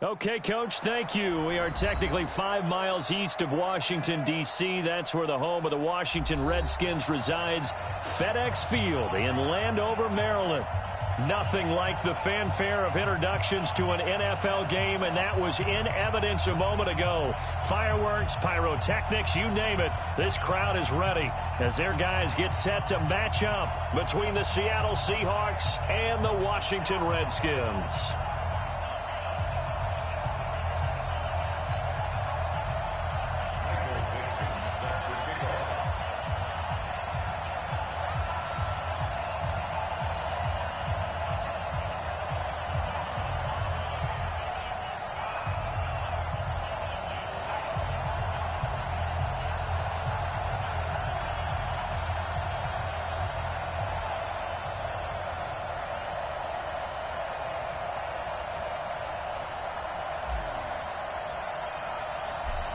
Okay, Coach, thank you. We are technically 5 miles east of Washington, D.C. That's where the home of the Washington Redskins resides, FedEx Field in Landover, Maryland. Nothing like the fanfare of introductions to an NFL game, and that was in evidence a moment ago. Fireworks, pyrotechnics, you name it. This crowd is ready as their guys get set to match up between the Seattle Seahawks and the Washington Redskins.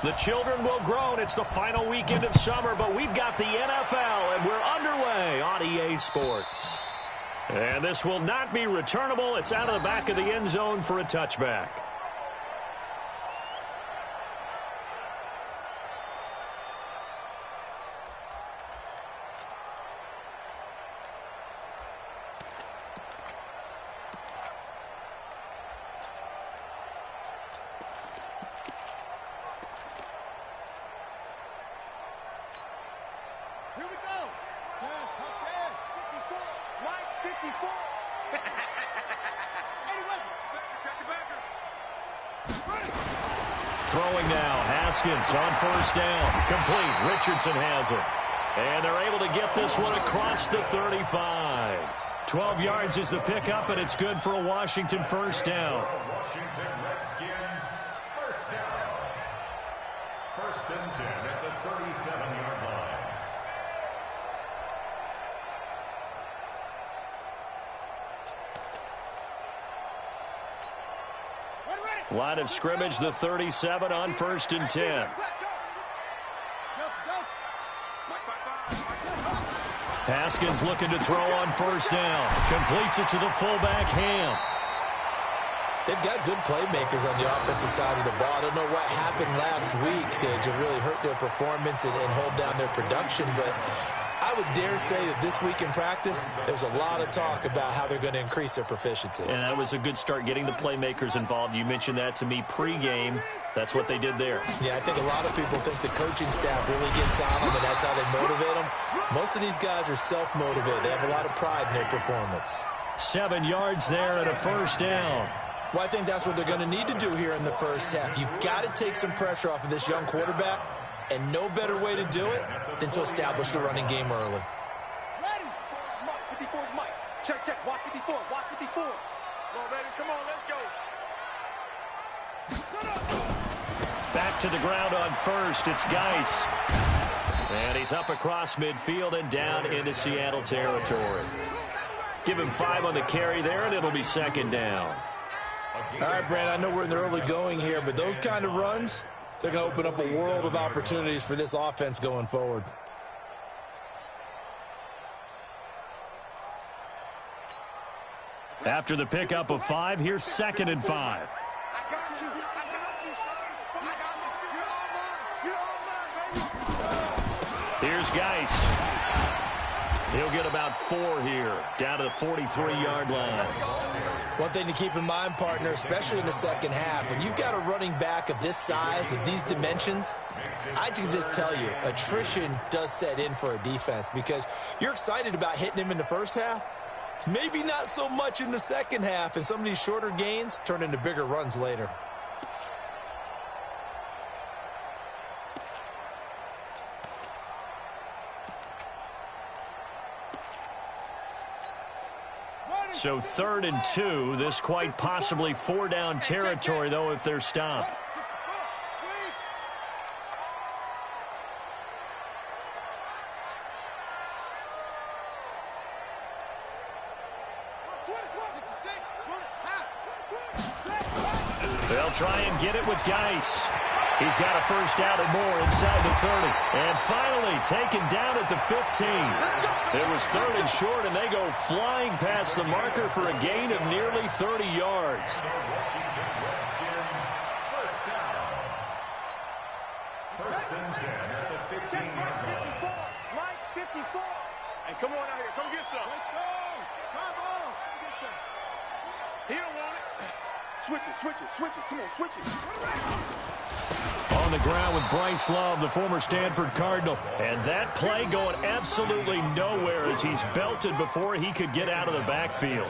The children will groan. It's the final weekend of summer, but we've got the NFL, and we're underway on EA Sports. And this will not be returnable. It's out of the back of the end zone for a touchback. Here we go. Touchdown. 54. Right, 54. Anyway, check the backer. Throwing now, Haskins on first down. Complete. Richardson has it. And they're able to get this one across the 35. 12 yards is the pickup, and it's good for a Washington first down. Washington Redskins first down. First and 10 at the 37-yard line. Line of scrimmage, the 37 on first and 10. Haskins looking to throw on first down. Completes it to the fullback, Ham. They've got good playmakers on the offensive side of the ball. I don't know what happened last week to really hurt their performance and hold down their production, but I would dare say that this week in practice, there's a lot of talk about how they're going to increase their proficiency. And that was a good start getting the playmakers involved. You mentioned that to me pregame. That's what they did there. Yeah, I think a lot of people think the coaching staff really gets on them, and that's how they motivate them. Most of these guys are self-motivated. They have a lot of pride in their performance. 7 yards there and a first down. Well, I think that's what they're going to need to do here in the first half. You've got to take some pressure off of this young quarterback, and no better way to do it than to establish the running game early. Ready? Mark 54 is Mike. Check, check. Watch 54. Watch 54. Come on, baby. Come on, let's go. Back to the ground on first. It's Geis. And he's up across midfield and down into Seattle territory. Give him 5 on the carry there, and it'll be second down. All right, Brand, I know we're in the early going here, but those kind of runs, they're going to open up a world of opportunities for this offense going forward. After the pickup of 5, here's second and 5. I got you. I got you, son. I got you. You're all mine. You're all mine, baby. Here's Geis. He'll get about 4 here, down to the 43-yard line. One thing to keep in mind, partner, especially in the second half, when you've got a running back of this size, of these dimensions, I can just tell you, attrition does set in for a defense because you're excited about hitting him in the first half, maybe not so much in the second half, and some of these shorter gains turn into bigger runs later. So 3rd and 2. This quite possibly 4-down territory, though, if they're stopped. They'll try and get it with Geis. He's got a first down and more inside the 30. And finally taken down at the 15. It was 3rd and short, and they go flying past the marker for a gain of nearly 30 yards. The Washington Redskins first down. First and 10 at the 15-yard line. Mike, 54. Hey, come on out here. Come get some. Let's go. Come on. Get some. He don't want it. Switch it, switch it, switch it. Come on, switch it. On the ground with Bryce Love, the former Stanford Cardinal. And that play going absolutely nowhere as he's belted before he could get out of the backfield.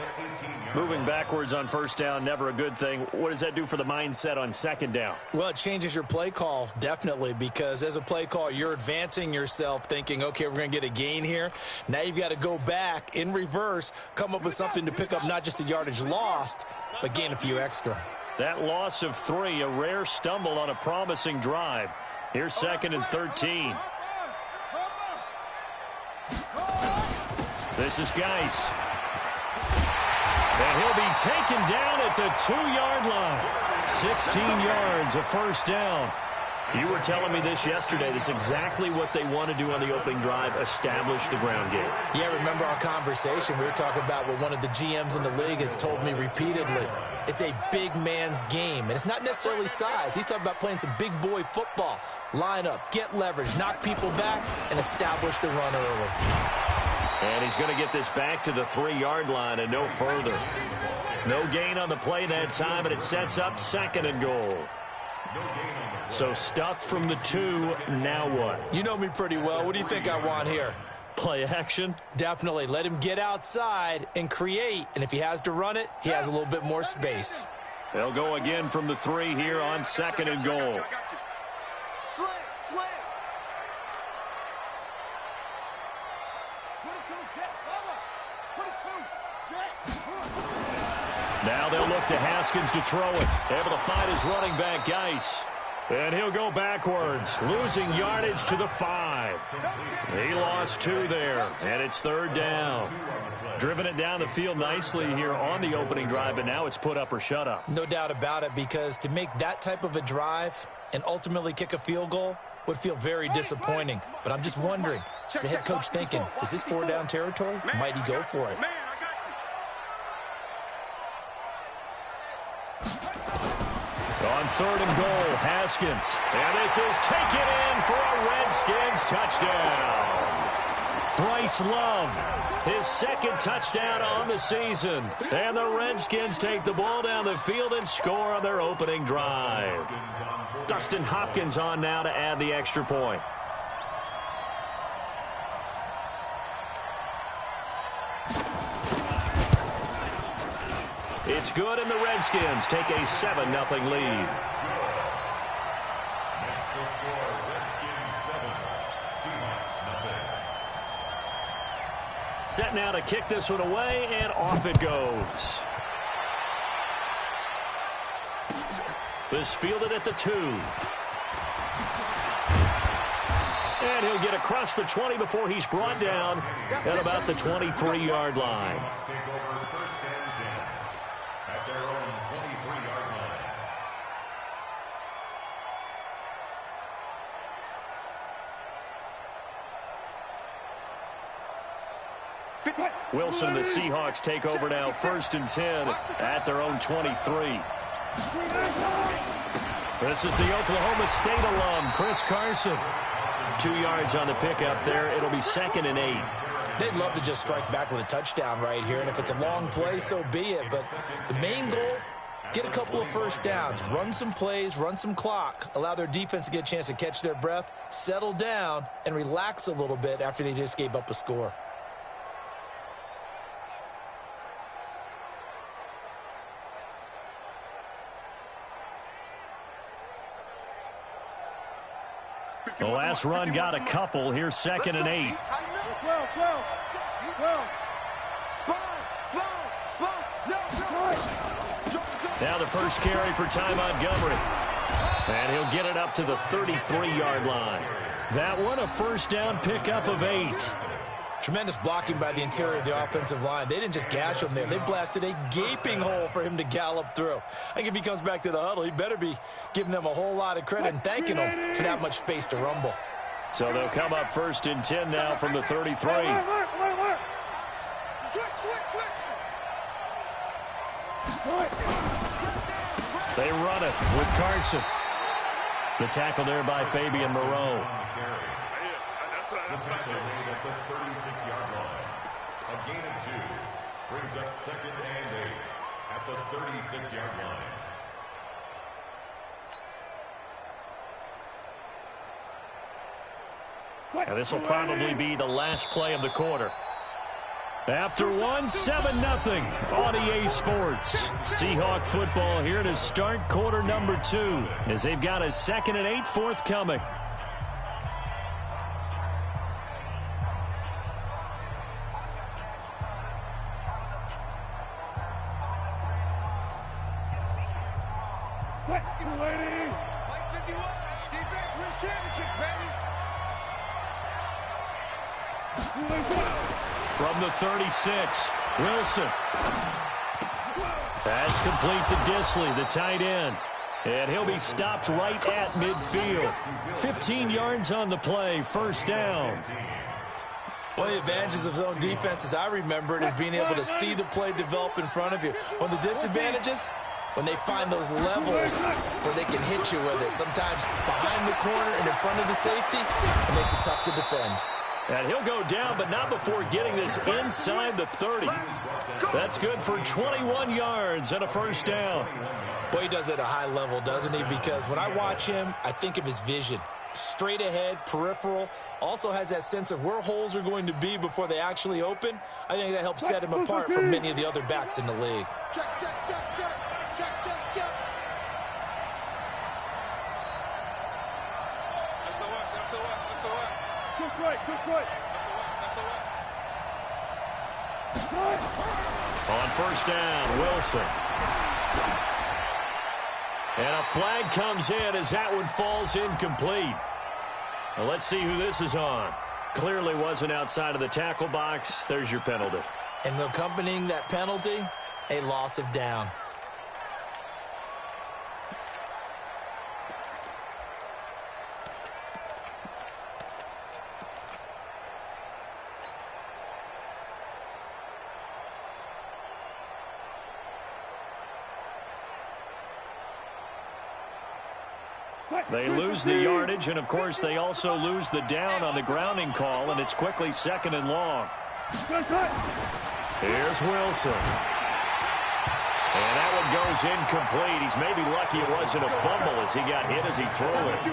Moving backwards on first down, never a good thing. What does that do for the mindset on second down? Well, it changes your play call, definitely, because as a play call, you're advancing yourself thinking, okay, we're going to get a gain here. Now you've got to go back in reverse, come up with something to pick up not just the yardage lost, but gain a few extra. That loss of 3, a rare stumble on a promising drive. Here's second and 13. This is Geis. And he'll be taken down at the 2-yard line. 16 yards, a first down. You were telling me this yesterday. This is exactly what they want to do on the opening drive, establish the ground game. Yeah, remember our conversation. We were talking about what one of the GMs in the league has told me repeatedly. It's a big man's game, and it's not necessarily size. He's talking about playing some big boy football. Line up, get leverage, knock people back, and establish the run early. And he's going to get this back to the 3-yard line and no further. No gain on the play that time, and it sets up second and goal. So stuffed from the 2, now what? You know me pretty well. What do you think I want here? Play action? Definitely. Let him get outside and create. And if he has to run it, he has a little bit more space. They'll go again from the 3 here on second and goal. Slam, slam. Now they'll look to Haskins to throw it. Able to find his running back, Geis. And he'll go backwards, losing yardage to the 5. He lost 2 there, and it's third down. Driven it down the field nicely here on the opening drive, but now it's put up or shut up. No doubt about it, because to make that type of a drive and ultimately kick a field goal would feel very disappointing. But I'm just wondering, is the head coach thinking, is this 4-down territory? Might he go for it? On third and goal, Haskins. And this is taken in for a Redskins touchdown. Bryce Love, his second touchdown on the season. And the Redskins take the ball down the field and score on their opening drive. Dustin Hopkins on now to add the extra point. It's good, and the Redskins take a 7-0 lead. Next to score, Redskins 7, Seahawks 0. Set now to kick this one away, and off it goes. This fielded at the 2. And he'll get across the 20 before he's brought down at about the 23-yard line. Take over first and 10 at their own 23-yard line. Wilson and the Seahawks take over now, first and 10 at their own 23. This is the Oklahoma State alum, Chris Carson. 2 yards on the pickup there. It'll be second and 8. They'd love to just strike back with a touchdown right here, and if it's a long play, so be it. But the main goal, get a couple of first downs, run some plays, run some clock, allow their defense to get a chance to catch their breath, settle down, and relax a little bit after they just gave up a score. The last run got a couple. Here's second and 8. Now the first carry for Ty Montgomery. And he'll get it up to the 33-yard line. That one, a first down pickup of 8. Tremendous blocking by the interior of the offensive line. They didn't just gash him there. They blasted a gaping hole for him to gallop through. I think if he comes back to the huddle, he better be giving them a whole lot of credit and thanking them for that much space to rumble. So they'll come up first and 10 now from the 33. They run it with Carson. The tackle there by Fabian Moreau. The tackle made at the 36-yard line. A gain of 2 brings up 2nd and 8 at the 36-yard line. And this will probably be the last play of the quarter. After one, 7-0 on EA Sports. Seahawk football here to start quarter number 2 as they've got a 2nd and 8 forthcoming. From the 36, Wilson. That's complete to Disley, the tight end. And he'll be stopped right at midfield. 15 yards on the play, first down. One of the advantages of zone defense, as I remember it, is being able to see the play develop in front of you. One of the disadvantages, when they find those levels where they can hit you with it, sometimes behind the corner and in front of the safety, it makes it tough to defend. And he'll go down, but not before getting this inside the 30. That's good for 21 yards and a first down. Boy, he does it at a high level, doesn't he? Because when I watch him, I think of his vision. Straight ahead, peripheral, also has that sense of where holes are going to be before they actually open. I think that helps set him apart from many of the other backs in the league. Check, check, check, check. Check, check, check. Took right. On first down, Wilson. And a flag comes in as that one falls incomplete. Well, let's see who this is on. Clearly wasn't outside of the tackle box. There's your penalty. And accompanying that penalty, a loss of down. They lose the yardage, and, of course, they also lose the down on the grounding call, and it's quickly 2nd and long. Here's Wilson. And that one goes incomplete. He's maybe lucky it wasn't a fumble as he got hit as he threw it.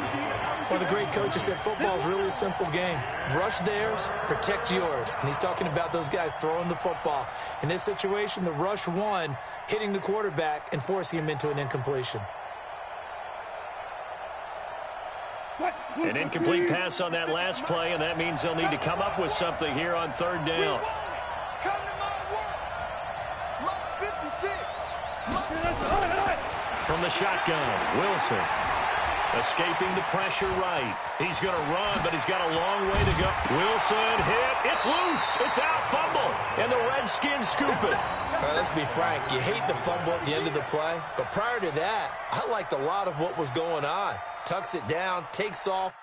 Well, the great coach said football is really a simple game. Rush theirs, protect yours. And he's talking about those guys throwing the football. In this situation, the rush won, hitting the quarterback and forcing him into an incompletion. An incomplete pass on that last play, and that means they'll need to come up with something here on 3rd down. Come to my work. Mark 56. From the shotgun, Wilson escaping the pressure right. He's going to run, but he's got a long way to go. Wilson hit. It's loose. It's out. Fumble. And the Redskins scoop it. Let's be frank. You hate the fumble at the end of the play. But prior to that, I liked a lot of what was going on. Tucks it down, takes off.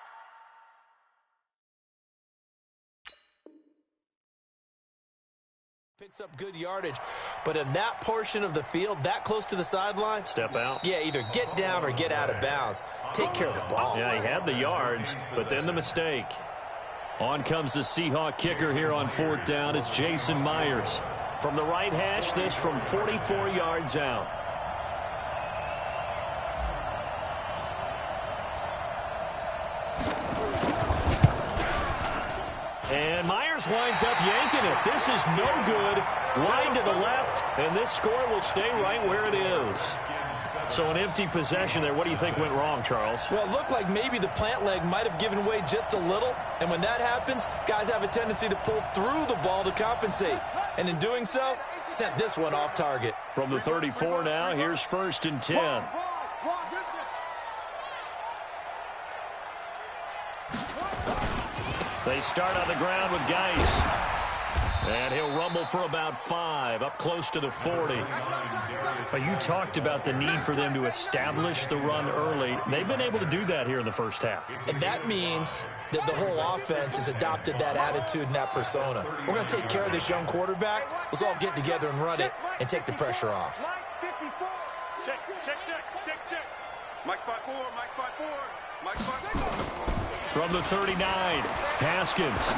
Picks up good yardage. But in that portion of the field, that close to the sideline, step out. Yeah, either get down or get out of bounds. Take care of the ball. Yeah, he had the yards, but then the mistake. On comes the Seahawk kicker here on 4th down. It's Jason Myers. From the right hash, this from 44 yards out. And Myers winds up yanking it. This is no good. Wide to the left, and this score will stay right where it is. So an empty possession there. What do you think went wrong, Charles? Well, it looked like maybe the plant leg might have given way just a little. And when that happens, guys have a tendency to pull through the ball to compensate. And in doing so, sent this one off target. From the 34 now, here's 1st and 10. They start on the ground with Geis. And he'll rumble for about 5, up close to the 40. But you talked about the need for them to establish the run early. They've been able to do that here in the first half. And that means that the whole offense has adopted that attitude and that persona. We're going to take care of this young quarterback. Let's all get together and run it and take the pressure off. Check, check, check, check, check. Mike spot 4, Mike spot 4, Mike spot 4. From the 39, Haskins.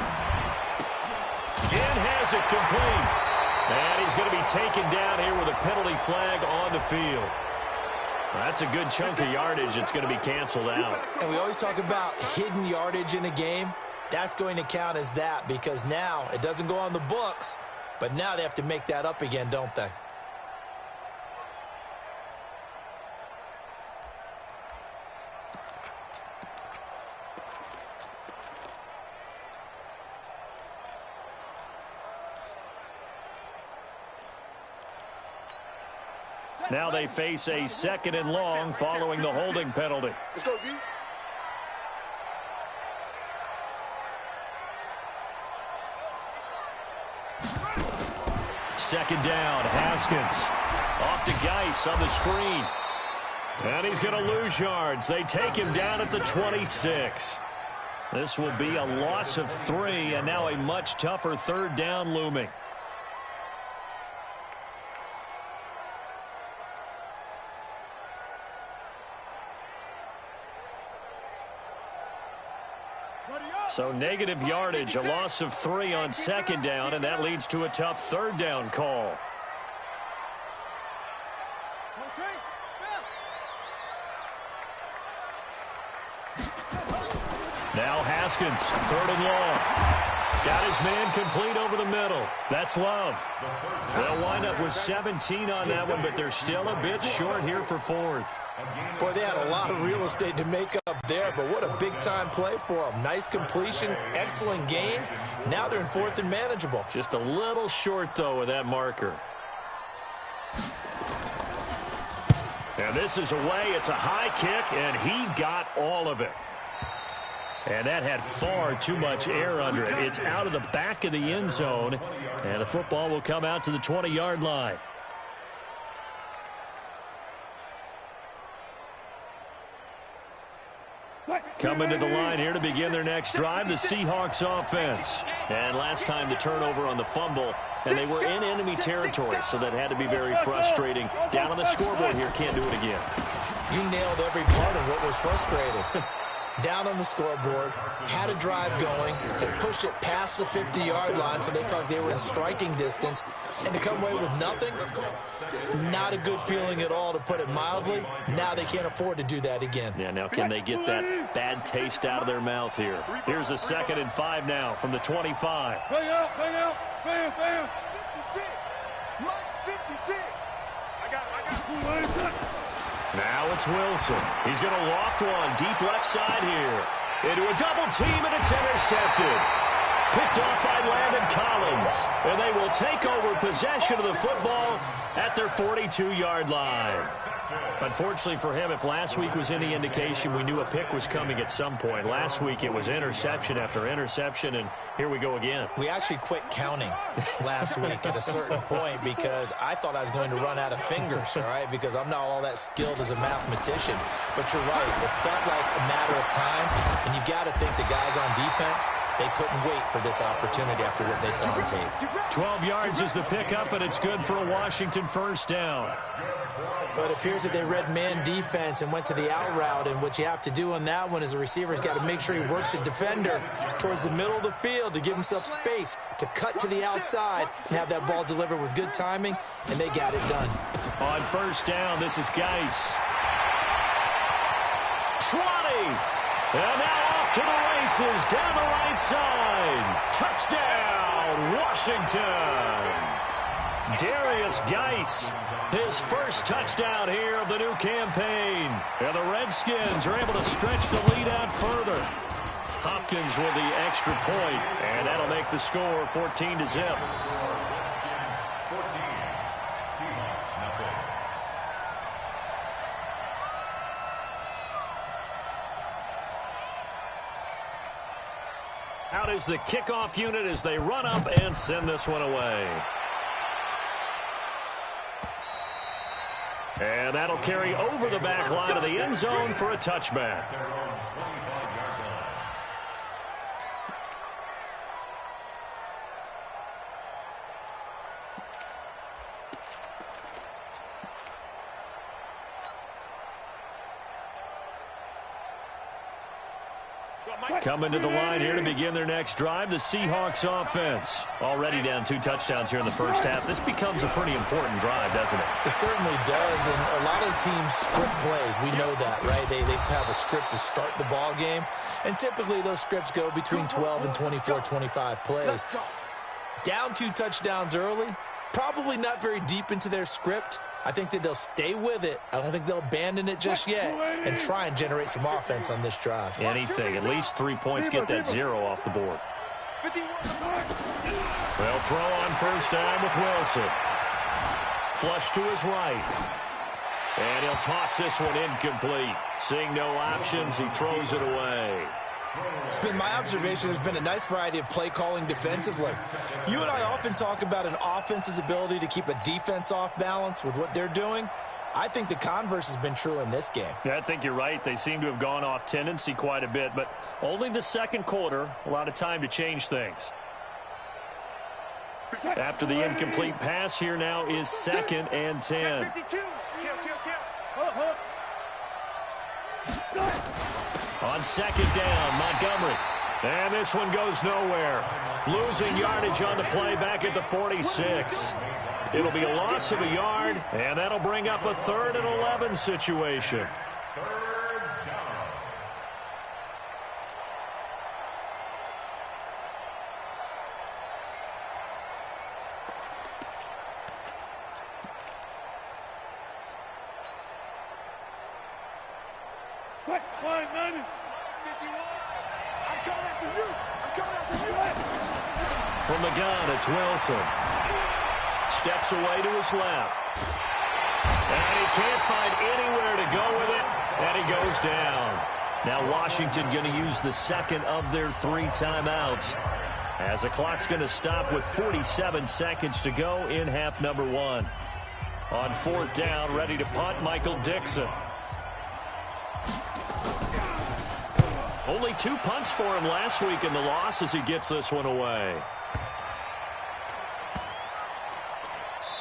And has it complete. And he's going to be taken down here with a penalty flag on the field. That's a good chunk of yardage. It's going to be canceled out. And we always talk about hidden yardage in a game. That's going to count as that because now it doesn't go on the books, but now they have to make that up again, don't they? Now they face a 2nd and long following the holding penalty. Let's go, D. Second down, Haskins. Off to Geis on the screen. And he's going to lose yards. They take him down at the 26. This will be a loss of 3, and now a much tougher 3rd down looming. So negative yardage, a loss of 3 on 2nd down, and that leads to a tough 3rd down call. Now Haskins, 3rd and long. Got his man complete over the middle. That's Love. They'll wind up with 17 on that one, but they're still a bit short here for 4th. Boy, they had a lot of real estate to make up there, but what a big-time play for them. Nice completion, excellent game. Now they're in 4th and manageable. Just a little short, though, with that marker. And this is away. It's a high kick, and he got all of it. And that had far too much air under it. It's out of the back of the end zone, and the football will come out to the 20-yard line. Coming to the line here to begin their next drive, the Seahawks offense. And last time the turnover on the fumble, and they were in enemy territory, so that had to be very frustrating. Down on the scoreboard here, can't do it again. You nailed every part of what was frustrating. Down on the scoreboard, had a drive going, they pushed it past the 50-yard line so they thought they were in striking distance, and to come away with nothing, not a good feeling at all, to put it mildly. Now they can't afford to do that again. Yeah, now can they get that bad taste out of their mouth here? Here's a 2nd and 5 now from the 25. Bang out, bam, bam. 56, Mike's 56. I got it. Now it's Wilson. He's going to loft one deep left side here. Into a double team, and it's intercepted. Picked off by Landon Collins. And they will take over possession of the football at their 42-yard line. Unfortunately for him, if last week was any indication, we knew a pick was coming at some point. Last week it was interception after interception, and here we go again. We actually quit counting last week at a certain point because I thought I was going to run out of fingers, all right, because I'm not all that skilled as a mathematician. But you're right. It felt like a matter of time, and you got to think the guys on defense, they couldn't wait for this opportunity after what they saw on tape. 12 yards is the pickup, and it's good for a Washington 1st down. But it appears that they read man defense and went to the out route, and what you have to do on that one is the receiver's got to make sure he works a defender towards the middle of the field to give himself space to cut to the outside and have that ball delivered with good timing, and they got it done. On 1st down, this is Geis. 20! And now off to the races, down the right side. Touchdown, Washington! Darius Geis, his first touchdown here of the new campaign. And the Redskins are able to stretch the lead out further. Hopkins with the extra point, and that'll make the score 14-0. 14. Seahawks, nothing. Out is the kickoff unit as they run up and send this one away. And that'll carry over the back line of the end zone for a touchback. Coming to the line here to begin their next drive, the Seahawks offense. Already down 2 touchdowns here in the first half. This becomes a pretty important drive, doesn't it? It certainly does, and a lot of the teams script plays. We know that, right? They have a script to start the ball game, and typically those scripts go between 12 and 24, 25 plays. Down 2 touchdowns early, probably not very deep into their script. I think that they'll stay with it. I don't think they'll abandon it just yet and try and generate some offense on this drive. Anything. At least 3 points, get that 0 off the board. They'll throw on first down with Wilson. Flush to his right. And he'll toss this one incomplete. Seeing no options, he throws it away. It's been my observation there's been a nice variety of play calling defensively. You and I often talk about an offense's ability to keep a defense off balance with what they're doing. I think the converse has been true in this game. Yeah, I think you're right. They seem to have gone off tendency quite a bit, but only the second quarter, a lot of time to change things. After the incomplete pass, here now is 2nd and 10. On 2nd down, Montgomery. And this one goes nowhere. Losing yardage on the play back at the 46. It'll be a loss of a yard, and that'll bring up a 3rd and 11 situation. From the gun, it's Wilson. Steps away to his left. And he can't find anywhere to go with it, and he goes down. Now Washington going to use the 2nd of their 3 timeouts, as the clock's going to stop with 47 seconds to go in half number 1. On 4th down, ready to punt, Michael Dixon. Only 2 punts for him last week in the loss as he gets this one away.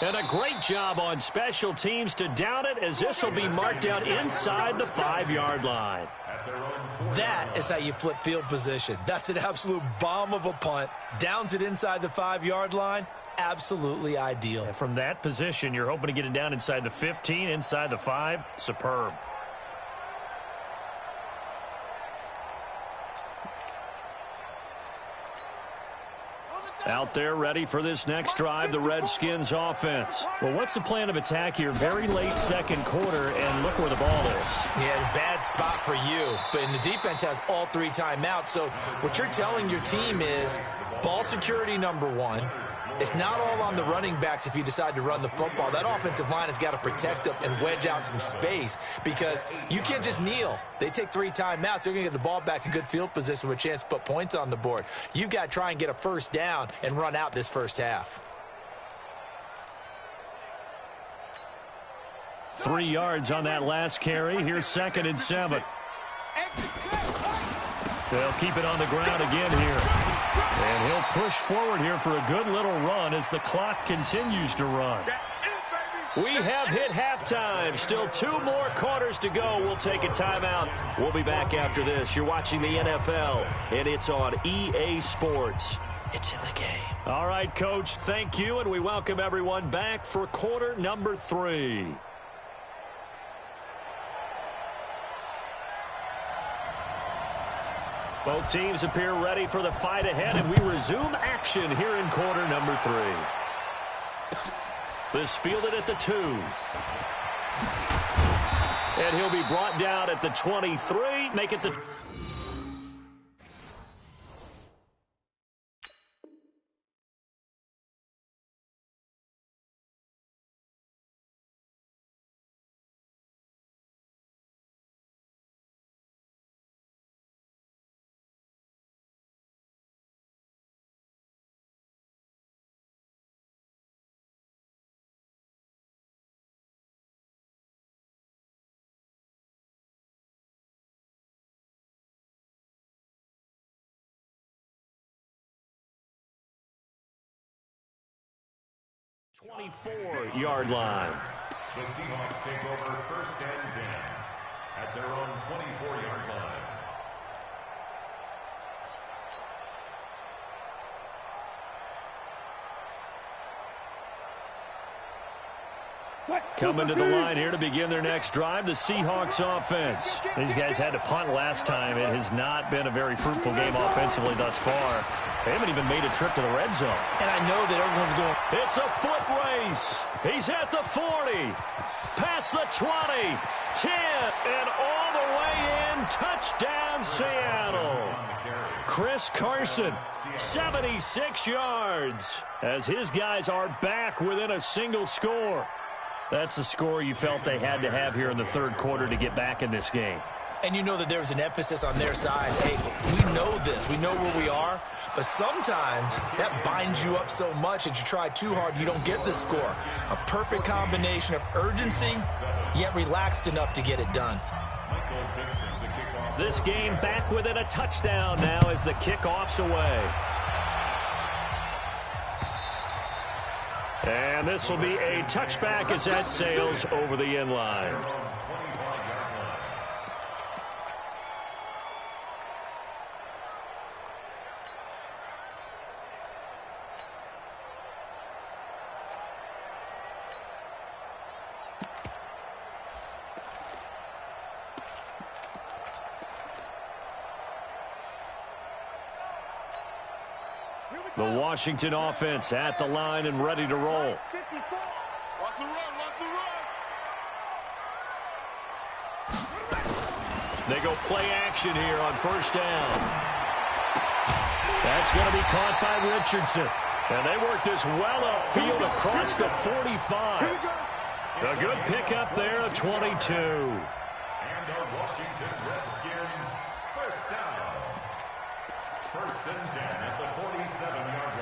And a great job on special teams to down it, as this will be marked out inside the 5-yard line. That is how you flip field position. That's an absolute bomb of a punt. Downs it inside the 5-yard line. Absolutely ideal. And from that position, you're hoping to get it down inside the 15, inside the 5. Superb. Out there ready for this next drive, the Redskins offense. Well, what's the plan of attack here? Very late second quarter, and look where the ball is. Yeah, bad spot for you. But the defense has all 3 timeouts. So what you're telling your team is ball security number 1. It's not all on the running backs if you decide to run the football. That offensive line has got to protect them and wedge out some space, because you can't just kneel. They take 3 timeouts. They're going to get the ball back in good field position with a chance to put points on the board. You got to try and get a first down and run out this first half. 3 yards on that last carry. Here's 2nd and 7. They'll keep it on the ground again here. And he'll push forward here for a good little run as the clock continues to run. We have hit halftime. Still 2 more quarters to go. We'll take a timeout. We'll be back after this. You're watching the NFL, and it's on EA Sports. It's in the game. All right, Coach, thank you, and we welcome everyone back for quarter number 3. Both teams appear ready for the fight ahead, and we resume action here in quarter number 3. This fielded at the 2. And he'll be brought down at the 23. Make it the... ...24-yard line. The Seahawks take over first and 10 at their own 24-yard line. Coming to the line here to begin their next drive, the Seahawks offense. These guys had to punt last time. It has not been a very fruitful game offensively thus far. They haven't even made a trip to the red zone. And I know that everyone's going, it's a foot race. He's at the 40. Past the 20. 10. And all the way in. Touchdown, Seattle. Chris Carson, 76 yards. As his guys are back within a single score. That's a score you felt they had to have here in the third quarter to get back in this game. and you know that there's an emphasis on their side. Hey, we know this. We know where we are. But sometimes that binds you up so much that you try too hard, you don't get the score. A perfect combination of urgency, yet relaxed enough to get it done. This game back within a touchdown now as the kickoff's away. And this will be a touchback as that sails over the end line. The Washington offense at the line and ready to roll. Watch the run, watch the run. They go play action here on first down. That's going to be caught by Richardson. And they work this well upfield across the 45. A good pickup there of 22. And the Washington Redskins first down. First and 10 at the 47-yard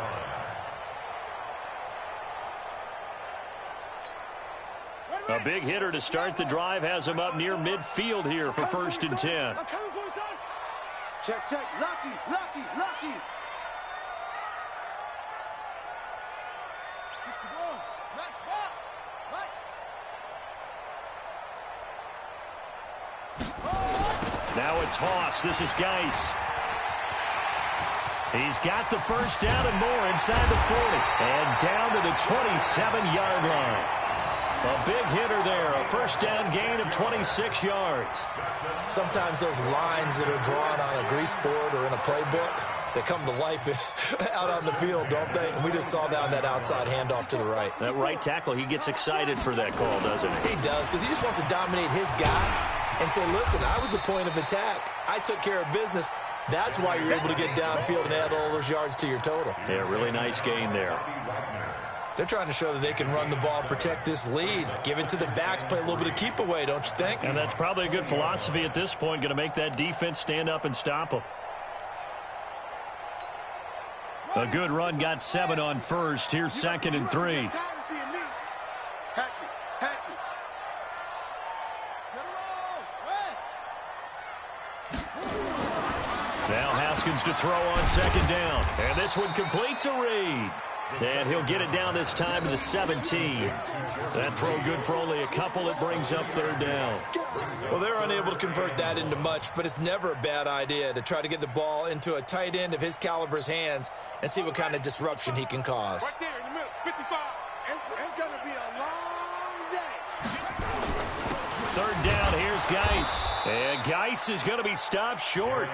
line. A big hitter to start the drive has him up near midfield here for first and 10. I'm coming for you, son. Check, check. Lucky, lucky, lucky. Now a toss. This is Geis. He's got the first down and more inside the 40. And down to the 27-yard line. A big hitter there. A first down gain of 26 yards. Sometimes those lines that are drawn on a grease board or in a playbook, they come to life out on the field, don't they? And we just saw down that outside handoff to the right. That right tackle, he gets excited for that call, doesn't he? He does, because he just wants to dominate his guy and say, listen, I was the point of attack. I took care of business. That's why you're able to get downfield and add all those yards to your total. Yeah, really nice gain there. They're trying to show that they can run the ball, protect this lead, give it to the backs, play a little bit of keep away, don't you think? And that's probably a good philosophy at this point, going to make that defense stand up and stop them. A good run, got 7 on first. Here's second and 3. Hatchet, hatchet. Now Haskins to throw on second down. And this one complete to Reed. And he'll get it down this time to the 17. That throw good for only a couple. It brings up third down. Well, they're unable to convert that into much, but it's never a bad idea to try to get the ball into a tight end of his caliber's hands and see what kind of disruption he can cause. Right there in the middle, 55. It's going to be a long day. Third down, here's Geis. And Geis is going to be stopped short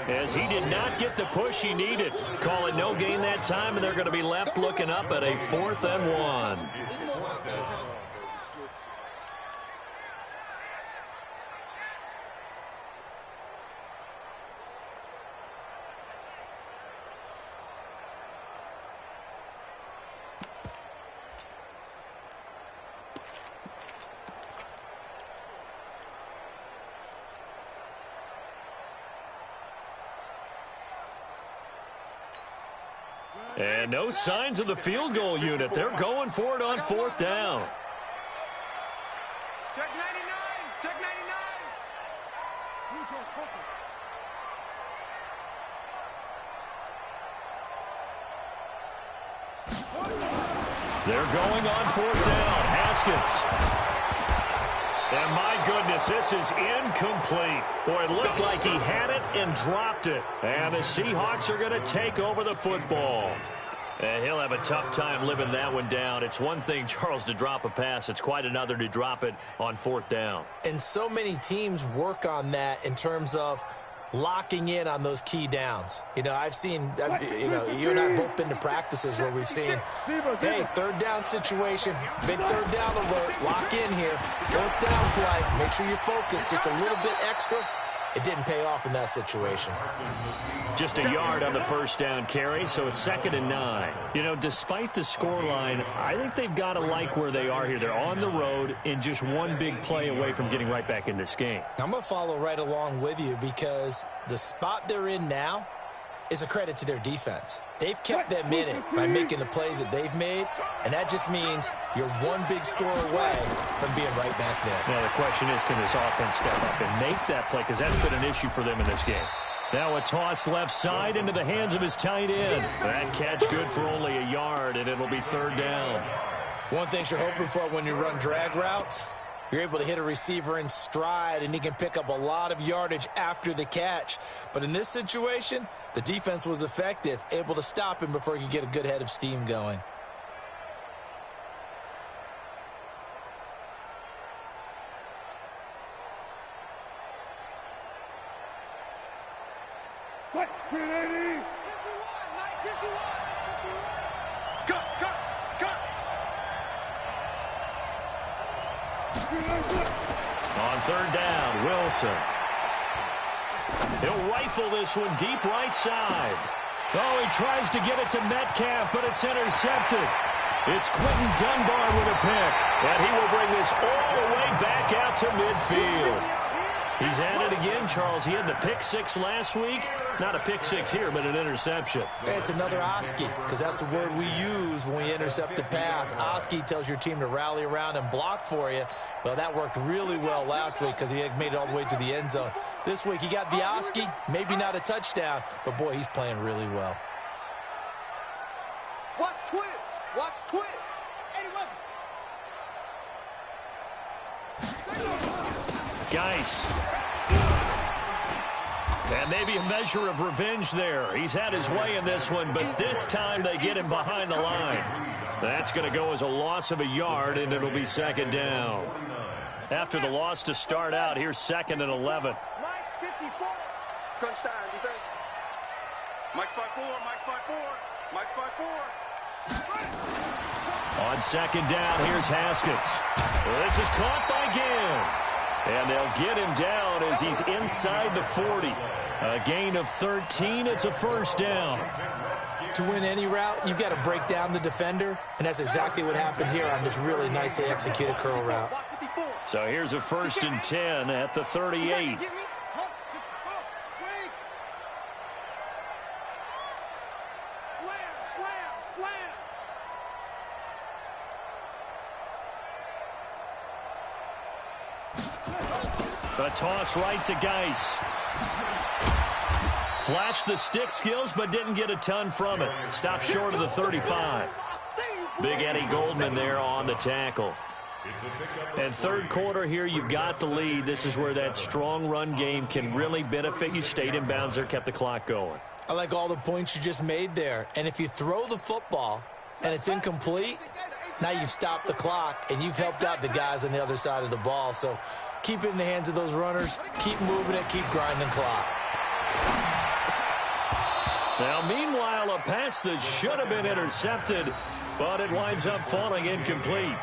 as he did not get the push he needed. Call it no gain that time, and they're going to be left looking up at a 4th and 1. And no signs of the field goal unit. They're going for it on 4th down. Check 99. Check 99. They're going on 4th down. Haskins. And my goodness, this is incomplete. Boy, it looked like he had it and dropped it. And the Seahawks are going to take over the football. And he'll have a tough time living that one down. It's one thing, Charles, to drop a pass. It's quite another to drop it on 4th down. And so many teams work on that in terms of locking in on those key downs. You know, I've seen, you know, you and I have both been to practices where we've seen, hey, 3rd down situation, big 3rd down alert, lock in here, 4th down play, make sure you focus just a little bit extra. It didn't pay off in that situation. Just a yard on the 1st down carry, so it's 2nd and 9. You know, despite the scoreline, I think they've got to like where they are here. They're on the road and just one big play away from getting right back in this game. I'm going to follow right along with you because the spot they're in now is a credit to their defense. They've kept them in it by making the plays that they've made, and that just means you're one big score away from being right back there. Now, the question is, can this offense step up and make that play? Because that's been an issue for them in this game. Now a toss left side into the hands of his tight end. That catch good for only a yard, and it'll be 3rd down. One thing you're hoping for when you run drag routes, you're able to hit a receiver in stride, and he can pick up a lot of yardage after the catch. But in this situation, the defense was effective, able to stop him before he could get a good head of steam going. What? 380. 51, Mike, 51. Cut, cut, cut. On 3rd down, Wilson. He'll rifle this one deep right side. Oh, he tries to get it to Metcalf, but it's intercepted. It's Quentin Dunbar with a pick, and he will bring this all the way back out to midfield. He's at it again, Charles. He had the pick-6 last week. Not a pick-6 here, but an interception. Hey, it's another Oski, because that's the word we use when we intercept a pass. Oski tells your team to rally around and block for you. Well, that worked really well last week because he had made it all the way to the end zone. This week, he got the Oski, maybe not a touchdown, but, boy, he's playing really well. Watch twist. Watch twist. Geis. And maybe a measure of revenge there. He's had his way in this one, but this time they get him behind the line. That's going to go as a loss of a yard, and it'll be 2nd down. After the loss to start out, here's 2nd and 11. Mike, 54. Crunch time, defense. Mike's by 4, Mike's by 4, Mike's by 4. On 2nd down, here's Haskins. This is caught by Gill. And they'll get him down as he's inside the 40. A gain of 13. It's a 1st down. To win any route, you've got to break down the defender, and that's exactly what happened here on this really nicely executed curl route. So here's a 1st and 10 at the 38. A toss right to Geis. Flashed the stick skills, but didn't get a ton from it. Stopped short of the 35. Big Eddie Goldman there on the tackle. And 3rd quarter here, you've got the lead. This is where that strong run game can really benefit you. Stayed in bounds there, kept the clock going. I like all the points you just made there. And if you throw the football and it's incomplete, now you've stopped the clock and you've helped out the guys on the other side of the ball. So keep it in the hands of those runners. Keep moving it. Keep grinding clock. Now, meanwhile, a pass that should have been intercepted, but it winds up falling incomplete.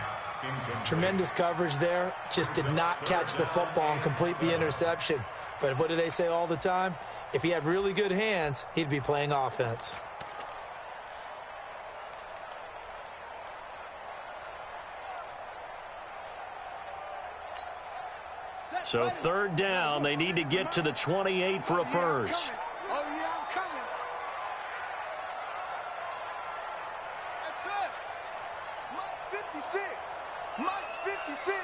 Tremendous coverage there. Just did not catch the football and complete the interception. But what do they say all the time? If he had really good hands, he'd be playing offense. So 3rd down, they need to get to the 28 for a 1st. Oh, yeah, I'm coming. That's it. Mike's 56. Mike's 56.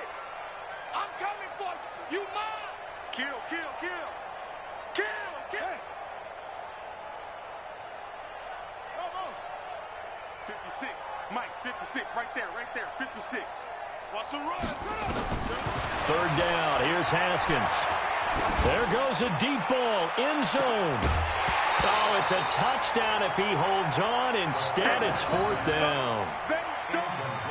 I'm coming for you. You mine. Kill, kill, kill. Kill, kill. Come on. 56. Mike, 56. Right there, 56. Watch the run. 3rd down. Here's Haskins. There goes a deep ball. End zone. Oh, it's a touchdown if he holds on. Instead, it's 4th down.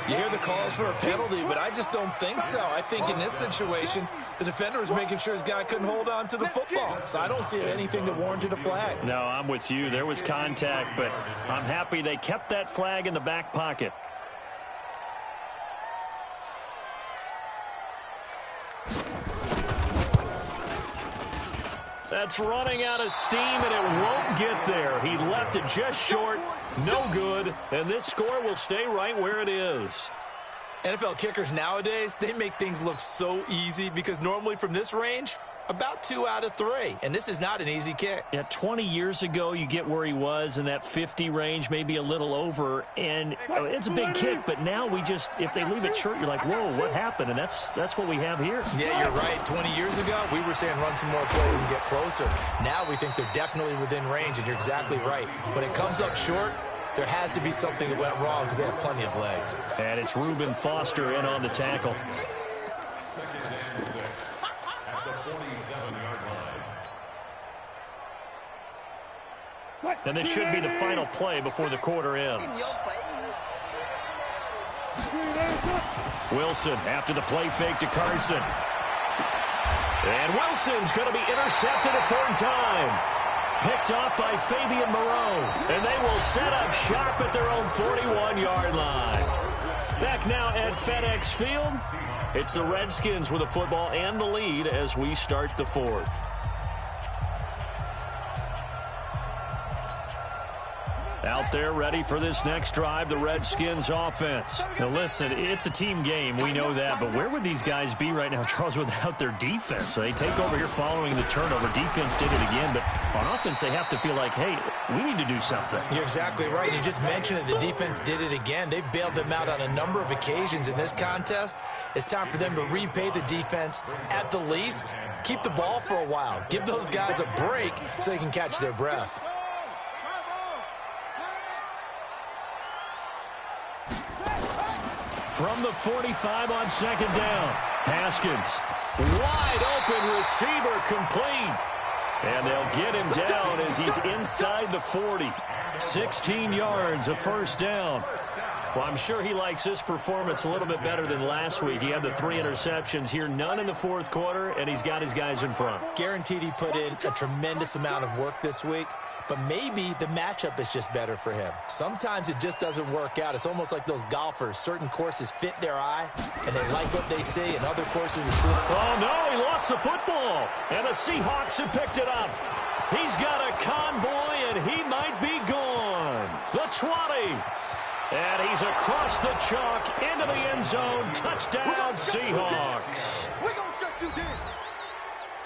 You hear the calls for a penalty, but I just don't think so. I think in this situation, the defender was making sure his guy couldn't hold on to the football. So I don't see anything that warranted a flag. No, I'm with you. There was contact, but I'm happy they kept that flag in the back pocket. That's running out of steam, and it won't get there. He left it just short, no good, and this score will stay right where it is. NFL kickers nowadays, they make things look so easy because normally from this range, about 2 out of 3, and this is not an easy kick. Yeah, 20 years ago, you get where he was in that 50 range, maybe a little over, and it's a big kick, but now we just, if they leave it short, you're like, whoa, what happened? And that's what we have here. Yeah, you're right. 20 years ago, we were saying run some more plays and get closer. Now we think they're definitely within range, and you're exactly right. When it comes up short, there has to be something that went wrong because they have plenty of legs. And it's Reuben Foster in on the tackle. And this should be the final play before the quarter ends. Wilson after the play fake to Carson. And Wilson's going to be intercepted a 3rd time. Picked off by Fabian Moreau. And they will set up shop at their own 41-yard line. Back now at FedEx Field. It's the Redskins with the football and the lead as we start the 4th. Out there ready for this next drive, the Redskins offense. Now listen, it's a team game, we know that, but where would these guys be right now, Charles, without their defense? So they take over here following the turnover. Defense did it again, but on offense they have to feel like, hey, we need to do something. You're exactly right. You just mentioned it. The defense did it again. They bailed them out on a number of occasions in this contest. It's time for them to repay the defense at the least. Keep the ball for a while. Give those guys a break so they can catch their breath. From the 45 on 2nd down. Haskins, wide open receiver, complete. And they'll get him down as he's inside the 40. 16 yards, a 1st down. Well, I'm sure he likes this performance a little bit better than last week. He had the 3 interceptions here, none in the 4th quarter, and he's got his guys in front. Guaranteed he put in a tremendous amount of work this week. But maybe the matchup is just better for him. Sometimes it just doesn't work out. It's almost like those golfers. Certain courses fit their eye, and they like what they see, and other courses is soon. Oh, no, he lost the football. And the Seahawks have picked it up. He's got a convoy, and he might be gone. The 20. And he's across the chalk into the end zone. Touchdown, Seahawks. We're going to shut you down.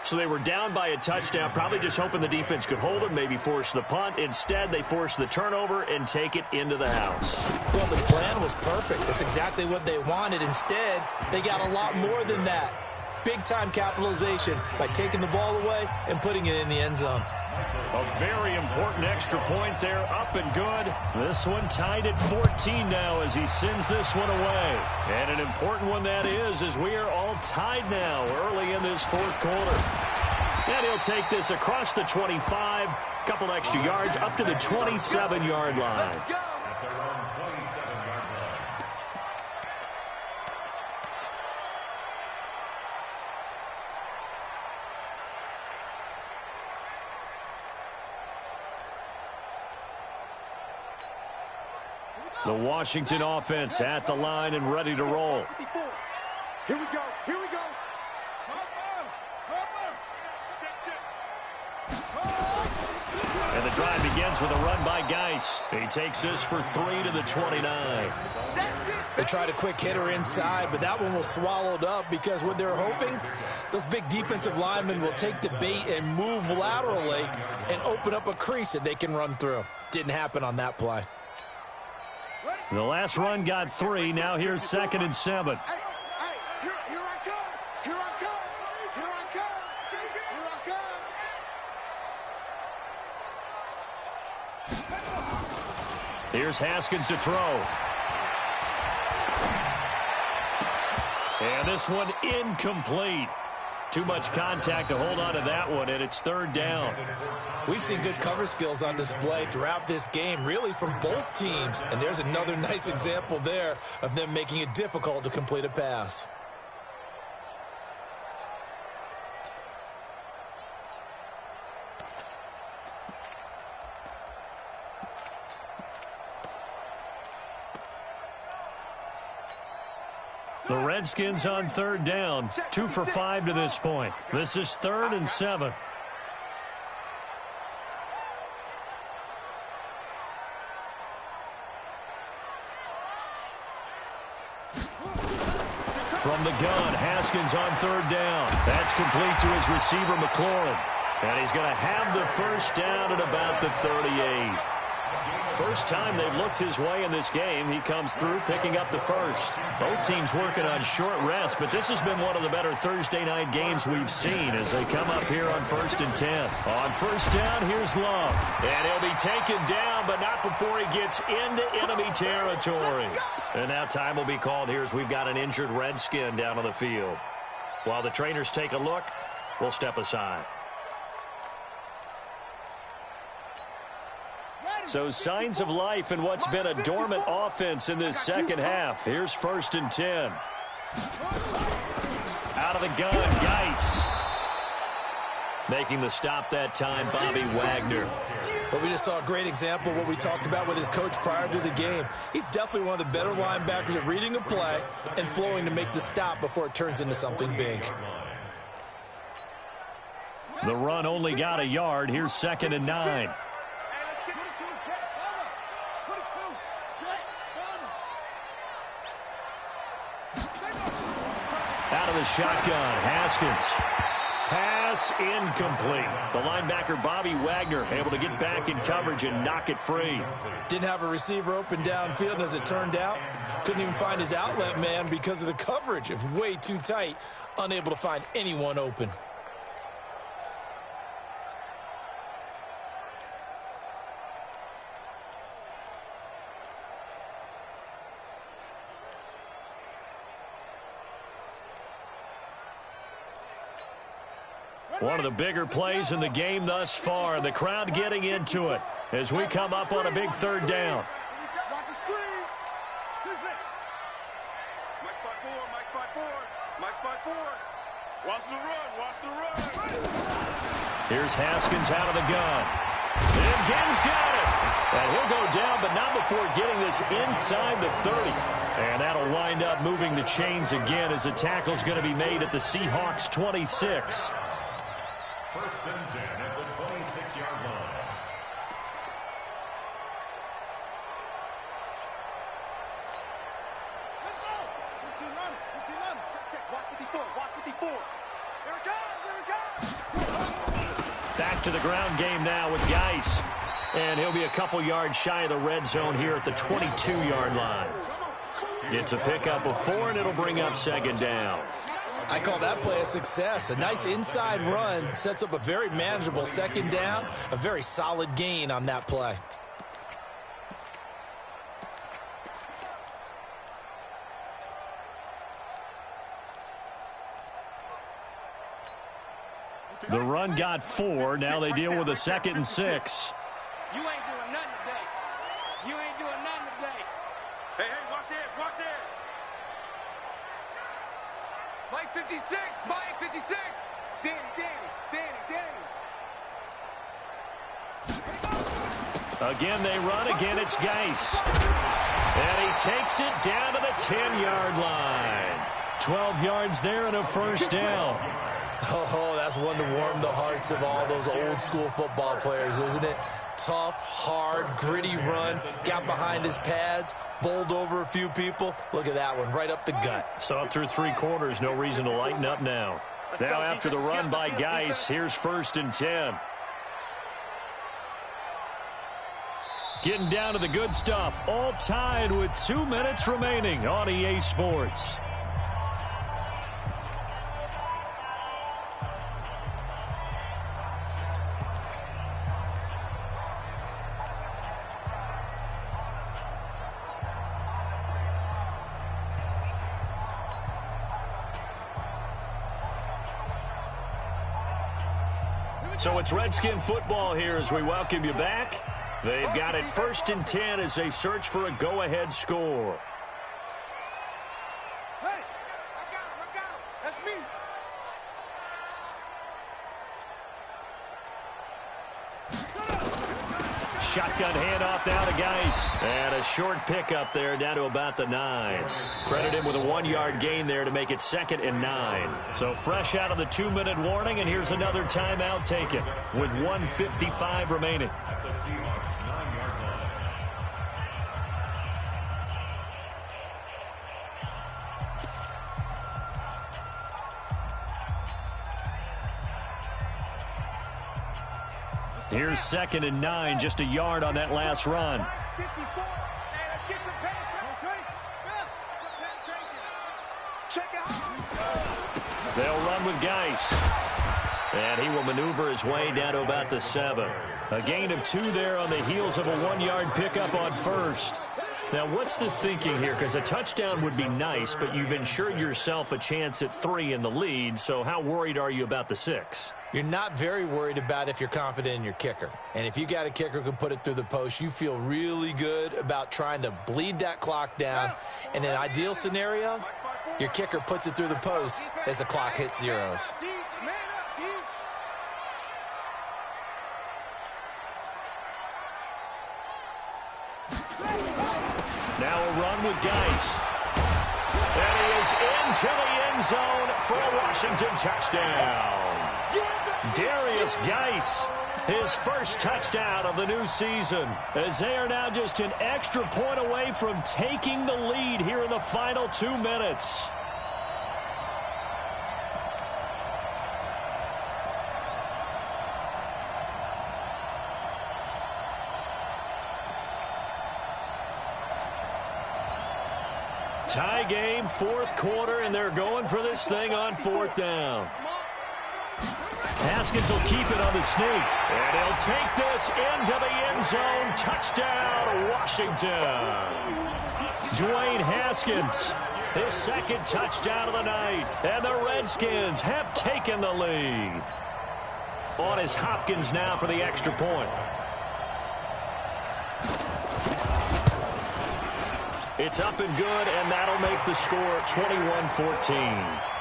So they were down by a touchdown, probably just hoping the defense could hold it, maybe force the punt. Instead, they force the turnover and take it into the house. Well, the plan was perfect. That's exactly what they wanted. Instead, they got a lot more than that. Big-time capitalization by taking the ball away and putting it in the end zone. A very important extra point there, up and good. This one tied at 14 now as he sends this one away. And an important one that is, as we are all tied now early in this 4th quarter. And he'll take this across the 25, couple extra yards, up to the 27-yard line. The Washington offense at the line and ready to roll. Here we go. Here we go. And the drive begins with a run by Geis. He takes this for 3 to the 29. They tried a quick hitter inside, but that one was swallowed up because what they're hoping, those big defensive linemen will take the bait and move laterally and open up a crease that they can run through. Didn't happen on that play. The last run got 3. Now here's 2nd and 7. Hey, here I come. Here I come. Here I come. Here I come. Here's Haskins to throw. And this one incomplete. Too much contact to hold on to that one, and it's third down. We've seen good cover skills on display throughout this game, really from both teams. And there's another nice example there of them making it difficult to complete a pass. The Redskins on third down, 2 for 5 to this point. This is 3rd and 7. From the gun, Haskins on third down. That's complete to his receiver, McLaurin. And he's going to have the first down at about the 38. First time they've looked his way in this game. He comes through picking up the first. Both teams working on short rest, but this has been one of the better Thursday night games we've seen as they come up here on 1st and 10. On first down, here's Love. And he'll be taken down, but not before he gets into enemy territory. And now time will be called here as we've got an injured Redskin down on the field. While the trainers take a look, we'll step aside. So signs of life in what's been a dormant offense in this second half. Here's 1st and 10. Out of the gun, Geis. Making the stop that time, Bobby Wagner. But we just saw a great example of what we talked about with his coach prior to the game. He's definitely one of the better linebackers at reading a play and flowing to make the stop before it turns into something big. The run only got a yard. Here's 2nd and 9. Out of the shotgun, Haskins. Pass incomplete. The linebacker, Bobby Wagner, able to get back in coverage and knock it free. Didn't have a receiver open downfield, and as it turned out, couldn't even find his outlet man because of the coverage. It was way too tight, unable to find anyone open. One of the bigger plays in the game thus far, and the crowd getting into it as we come up on a big third down. Watch the screen. 2-6. Mike spot 4, Mike spot 4, Mike spot 4. Watch the run, watch the run. Here's Haskins out of the gun. And Ginn's got it. And he'll go down, but not before getting this inside the 30. And that'll wind up moving the chains again as the tackle's going to be made at the Seahawks 26. 1st and 10 at the 26-yard line. Let's go. 15 running, 15 running. Check. Watch 54, watch 54. Here it comes, here it comes. Back to the ground game now with Geis. And he'll be a couple yards shy of the red zone here at the 22-yard line. It's a pickup of 4, and it'll bring up 2nd down. I call that play a success. A nice inside run sets up a very manageable 2nd down, a very solid gain on that play. The run got 4. Now they deal with a 2nd and 6. You ain't doing nothing today. You ain't doing nothing today. Hey, watch it, watch it. Mike 56, Mike 56. Danny. Again, they run. Again, it's Geis. And he takes it down to the 10-yard line. 12 yards there and a first down. Oh, that's one to warm the hearts of all those old-school football players, isn't it? Tough, hard, gritty run. Got behind his pads, bowled over a few people. Look at that one, right up the gut. Saw it through 3 quarters. No reason to lighten up now. Now after the run by Geis, here's 1st and 10. Getting down to the good stuff. All tied with 2 minutes remaining on EA Sports. So it's Redskin football here as we welcome you back. They've got it 1st and 10 as they search for a go-ahead score. Hey, I got him. That's me. Shotgun handoff now to Geis. And a short pickup there down to about the 9. Credit him with a 1-yard gain there to make it 2nd and 9. So fresh out of the 2-minute warning, and here's another timeout taken with 1:55 remaining. Here's 2nd and 9, just a yard on that last run. 54. Hey, let's get some penetration. Check it out. They'll run with Geis. And he will maneuver his way down to about the 7. A gain of 2 there on the heels of a 1-yard pickup on first. Now, what's the thinking here? Because a touchdown would be nice, but you've ensured yourself a chance at 3 in the lead, so how worried are you about the 6? You're not very worried about if you're confident in your kicker. And if you got a kicker who can put it through the post, you feel really good about trying to bleed that clock down. In an ideal scenario, your kicker puts it through the post as the clock hits zeros. Now a run with Geis. And he is into the end zone for a Washington touchdown. Darius Geis, his first touchdown of the new season, as they are now just an extra point away from taking the lead here in the final 2 minutes. Tie game, 4th quarter, and they're going for this thing on 4th down. Haskins will keep it on the sneak, and he'll take this into the end zone. Touchdown, Washington. Dwayne Haskins, his 2nd touchdown of the night, and the Redskins have taken the lead. On is Hopkins now for the extra point. It's up and good, and that'll make the score 21-14.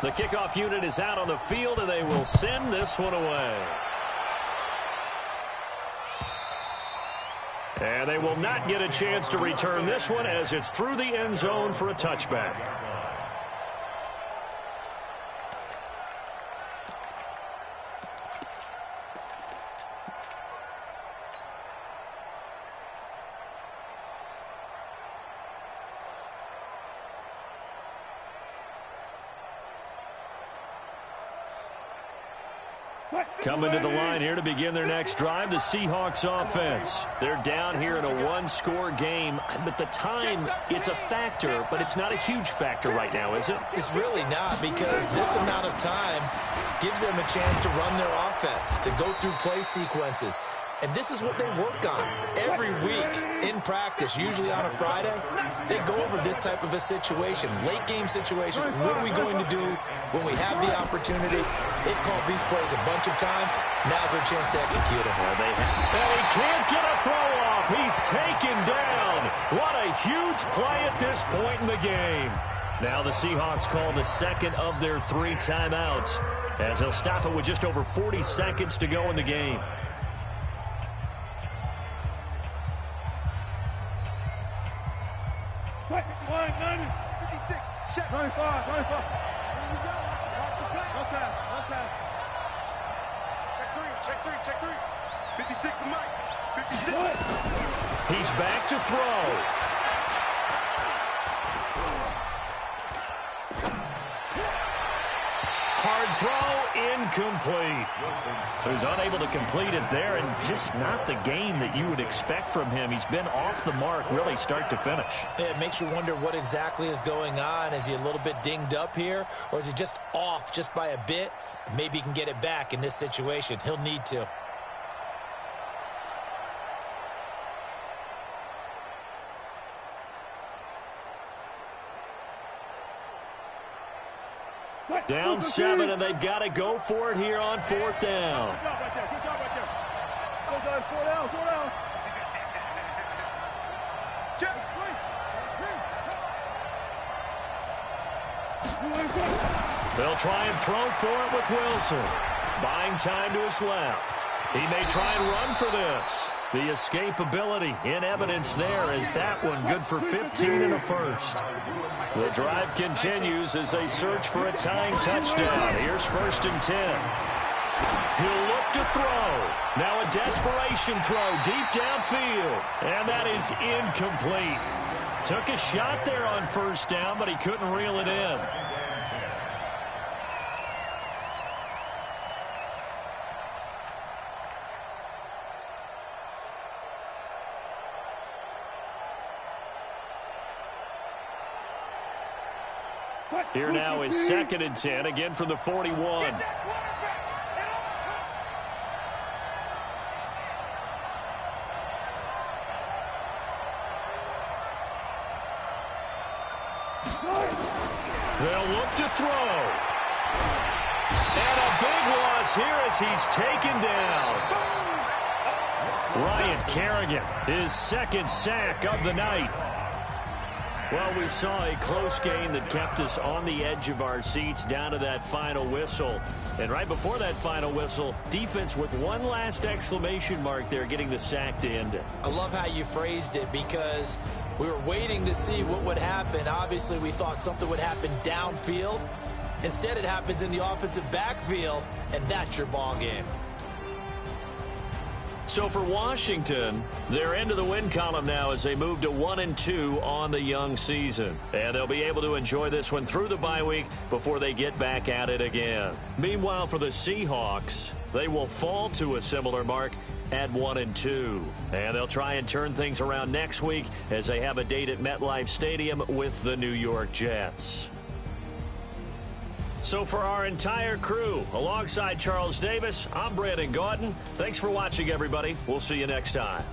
The kickoff unit is out on the field, and they will send this one away. And they will not get a chance to return this one as it's through the end zone for a touchback. Coming to the line here to begin their next drive, the Seahawks offense. They're down here in a 1-score game, but the time, it's a factor, but it's not a huge factor right now, is it? It's really not, because this amount of time gives them a chance to run their offense, to go through play sequences. And this is what they work on every week in practice, usually on a Friday. They go over this type of a situation, late game situation. What are we going to do when we have the opportunity? They've called these plays a bunch of times. Now's their chance to execute them. And he can't get a throw off. He's taken down. What a huge play at this point in the game. Now the Seahawks call the 2nd of their 3 timeouts, as they'll stop it with just over 40 seconds to go in the game. Check. 95. Check 3. 56 to Mike. 56. He's back to throw. Hard throw, incomplete. So he's unable to complete it there, and just not the game that you would expect from him. He's been off the mark really start to finish. It makes you wonder what exactly is going on. Is he a little bit dinged up here, or is he just off just by a bit? Maybe he can get it back in this situation. He'll need to. Down 7, and they've got to go for it here on 4th down. Good job right there. Good job right there. Go down. 4 down. 4 down. Check. They'll try and throw for it with Wilson. Buying time to his left. He may try and run for this. The escapability in evidence there as that one good for 15 and a first. The drive continues as they search for a tying touchdown. Here's 1st and 10. He'll look to throw. Now a desperation throw deep downfield. And that is incomplete. Took a shot there on 1st down, but he couldn't reel it in. Here now is 2nd and 10, again from the 41. They'll look to throw. And a big loss here as he's taken down. Ryan Kerrigan, his 2nd sack of the night. Well, we saw a close game that kept us on the edge of our seats down to that final whistle. And right before that final whistle, defense with one last exclamation mark there, getting the sack to end it. I love how you phrased it because we were waiting to see what would happen. Obviously, we thought something would happen downfield. Instead, it happens in the offensive backfield, and that's your ball game. So for Washington, they're into the win column now as they move to 1-2 on the young season. And they'll be able to enjoy this one through the bye week before they get back at it again. Meanwhile, for the Seahawks, they will fall to a similar mark at 1-2. And they'll try and turn things around next week as they have a date at MetLife Stadium with the New York Jets. So for our entire crew, alongside Charles Davis, I'm Brandon Gaudin. Thanks for watching, everybody. We'll see you next time.